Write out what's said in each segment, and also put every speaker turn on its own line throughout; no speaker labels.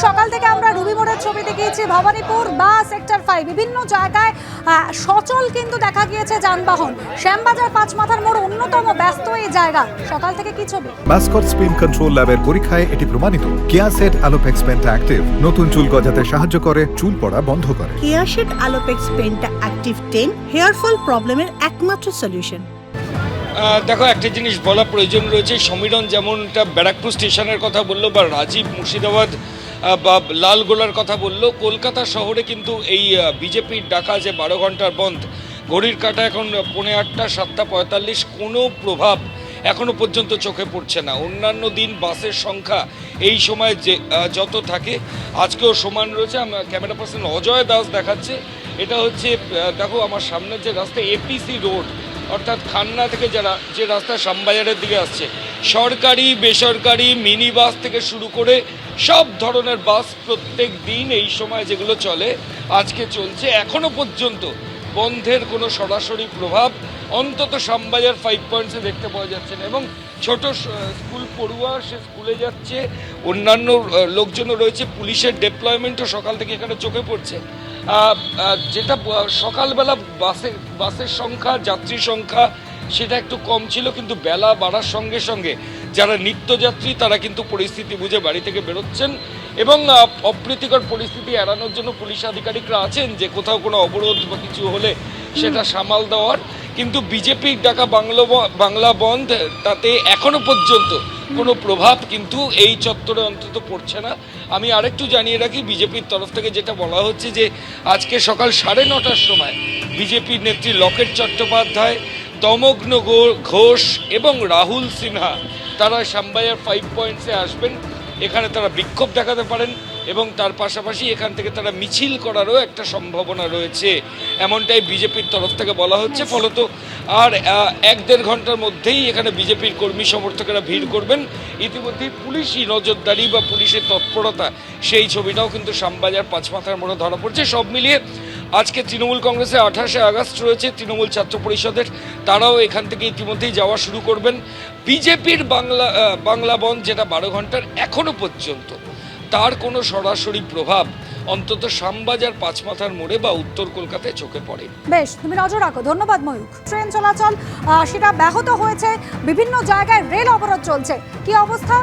সকাল থেকে আমরা রুবি মোড়ের ছবি দেখিয়েছি, ভবানীপুর বা সেক্টর 5 বিভিন্ন জায়গায় সচল কিন্তু দেখা গিয়েছে যানবাহন। শ্যামবাজার পাঁচমাথার মোড় অন্যতম ব্যস্ত এই জায়গা। সকাল থেকে কি ছবি?
মাসকট স্পিন কন্ট্রোল ল্যাবের পরীক্ষায় এটি প্রমাণিত। কেয়াসেট আলোপেক্স পেন্টা অ্যাক্টিভ নতুন চুল গজাতে সাহায্য করে, চুল পড়া বন্ধ করে।
Keya Seth Alopex penta active 10 hair fall প্রবলেমের একমাত্র সলিউশন।
দেখো, একটা জিনিস বলা প্রয়োজন রয়েছে। সমীরণ যেমনটা ব্যারাকপুর স্টেশনের কথা বললো, বা রাজীব মুর্শিদাবাদ বা লালগোলার কথা বললো, কলকাতা শহরে কিন্তু এই বিজেপির ডাকা যে 12 ঘন্টার বন্ধ, ঘড়ির কাঁটা এখন 8:45, 7:45, কোনো প্রভাব এখনো পর্যন্ত চোখে পড়ছে না। অন্যান্য দিন বাসের সংখ্যা এই সময় যে যত থাকে, আজকেও সমান রয়েছে। আমার ক্যামেরা পার্সন অজয় দাস দেখাচ্ছে। এটা হচ্ছে, দেখো আমার সামনে যে রাস্তা এপিসি রোড, অর্থাৎ খান্না থেকে যে রাস্তা শ্যামবাজারের দিকে আসছে, সরকারি বেসরকারি মিনি বাস থেকে শুরু করে সব ধরনের বাস প্রত্যেক দিন এই সময় যেগুলো চলে আজকে চলছে। এখনো পর্যন্ত বন্ধের কোনো সরাসরি প্রভাব অন্তত শ্যামবাজার 5 পয়েন্টসে দেখতে পাওয়া যাচ্ছে না। এবং ছোট স্কুল পড়ুয়া সে স্কুলে যাচ্ছে, অন্যান্য লোকজনও রয়েছে। পুলিশের ডেপ্লয়মেন্টও সকাল থেকে এখানে চোখে পড়ছে। যেটা সকালবেলা বাসের সংখ্যা, যাত্রীর সংখ্যা সেটা একটু কম ছিল, কিন্তু বেলা বাড়ার সঙ্গে সঙ্গে যারা নিত্যযাত্রী তারা কিন্তু পরিস্থিতি বুঝে বাড়ি থেকে বেরোচ্ছেন। এবং অপ্রীতিকর পরিস্থিতি এড়ানোর জন্য পুলিশ আধিকারিকরা আছেন যে কোথাও কোনো অবরোধ বা কিছু হলে সেটা সামাল দেওয়ার। কিন্তু বিজেপির ডাকা বাংলা বন্ধ, তাতে এখনো পর্যন্ত কোনো প্রভাব কিন্তু এই চত্বরে অন্তত পড়ছে না। আমি আরেকটু জানিয়ে রাখি, বিজেপির তরফ থেকে যেটা বলা হচ্ছে যে আজকে সকাল 9:30টার সময় বিজেপির নেত্রী লকেট চট্টোপাধ্যায়, দমগ্ন ঘোষ এবং রাহুল সিনহা তারা শ্যামবাজার 5 পয়েন্টসে আসবেন। এখানে তারা বিক্ষোভ দেখাতে পারেন এবং তার পাশাপাশি এখান থেকে তারা মিছিল করারও একটা সম্ভাবনা রয়েছে, এমনটাই বিজেপির তরফ থেকে বলা হচ্ছে। ফলত আর 1-1.5 ঘন্টার মধ্যেই এখানে বিজেপির কর্মী সমর্থকেরা ভিড় করবেন। ইতিমধ্যেই পুলিশি নজরদারি বা পুলিশের তৎপরতা, সেই ছবিটাও কিন্তু শ্যামবাজার পাঁচমাথার মোড়ে ধরা পড়ছে। সব মিলিয়ে আজকে তৃণমূল কংগ্রেসে 28শে আগস্ট রয়েছে, তৃণমূল ছাত্র পরিষদের তারাও এখান থেকে ইতিমধ্যেই যাওয়া শুরু করবেন। বিজেপির বাংলা বন্ধ যেটা 12 ঘন্টার, এখনো পর্যন্ত তার কোনো সরাসরি প্রভাব অন্তত শ্যামবাজার পাঁচমাথার মোড়ে বা উত্তর কলকাতায় চোখে পড়ে।
বেশ, তুমি নজর রাখো। ধন্যবাদ ময়ূক। ট্রেন চলাচল সেটা ব্যাহত হয়েছে, বিভিন্ন জায়গায় রেল অবরোধ চলছে। কি অবস্থা?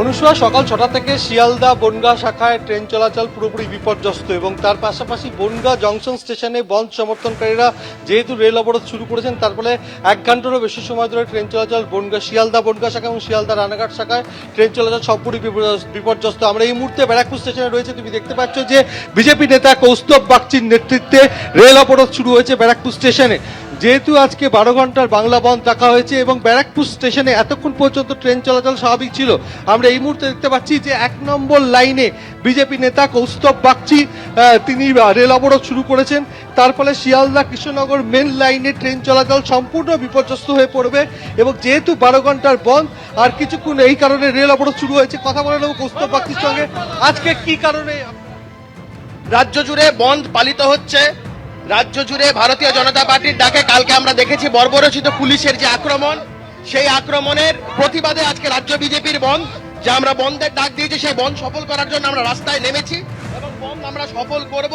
অনুষ্কা, সকাল 6টা থেকে শিয়ালদা বনগাঁ শাখায় ট্রেন চলাচল পুরোপুরি বিপর্যস্ত এবং তার পাশাপাশি বনগাঁ জংশন স্টেশনে বন্ধ সমর্থনকারীরা যেহেতু রেল অবরোধ শুরু করেছেন, তার ফলে 1 ঘন্টারও বেশি সময় ধরে ট্রেন চলাচল শিয়ালদা বনগাঁ শাখা এবং শিয়ালদা রানাঘাট শাখায় ট্রেন চলাচল সবপুরি বিপর্যস্ত। আমরা এই মুহূর্তে ব্যারাকপুর স্টেশনে রয়েছে। তুমি দেখতে পাচ্ছ যে বিজেপি নেতা কৌস্তব বাগচির নেতৃত্বে রেল অবরোধ শুরু হয়েছে ব্যারাকপুর স্টেশনে। যেহেতু আজকে 12 ঘন্টার বাংলা বন্ধ রাখা হয়েছে এবং ব্যারাকপুর স্টেশনে এতক্ষণ পর্যন্ত ট্রেন চলাচল স্বাভাবিক ছিল, আমরা এই মুহূর্তে দেখতে পাচ্ছি যে 1 নম্বর লাইনে বিজেপি নেতা কৌস্তব বাগচি তিনি রেল অবরোধ শুরু করেছেন। তার ফলে শিয়ালদা কৃষ্ণনগর মেন লাইনে ট্রেন চলাচল সম্পূর্ণ বিপর্যস্ত হয়ে পড়বে এবং যেহেতু 12 ঘন্টার বন্ধ, আর কিছুক্ষণ এই কারণে রেল অবরোধ শুরু হয়েছে। কথা বলে নেব কৌস্তব বাগচির সঙ্গে। আজকে কি কারণে
রাজ্য জুড়ে বন্ধ পালিত হচ্ছে? রাজ্য জুড়ে ভারতীয় জনতা পার্টির ডাকে কালকে আমরা দেখেছি বর্বরচিত পুলিশের যে আক্রমণ, সেই আক্রমণের প্রতিবাদে আজকে রাজ্য বিজেপির বন্ধ, যে আমরা বন্ধের ডাক দিয়েছি, সেই বন্ধ সফল করার জন্য আমরা রাস্তায় নেমেছি এবং বন্ধ আমরা সফল করব।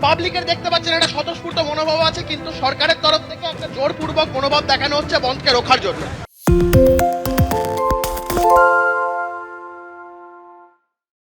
পাবলিকের দেখতে পাচ্ছেন একটা স্বতঃস্ফূর্ত মনোভাব আছে, কিন্তু সরকারের তরফ থেকে একটা জোরপূর্বক মনোভাব দেখানো হচ্ছে বন্ধকে রোখার জন্য।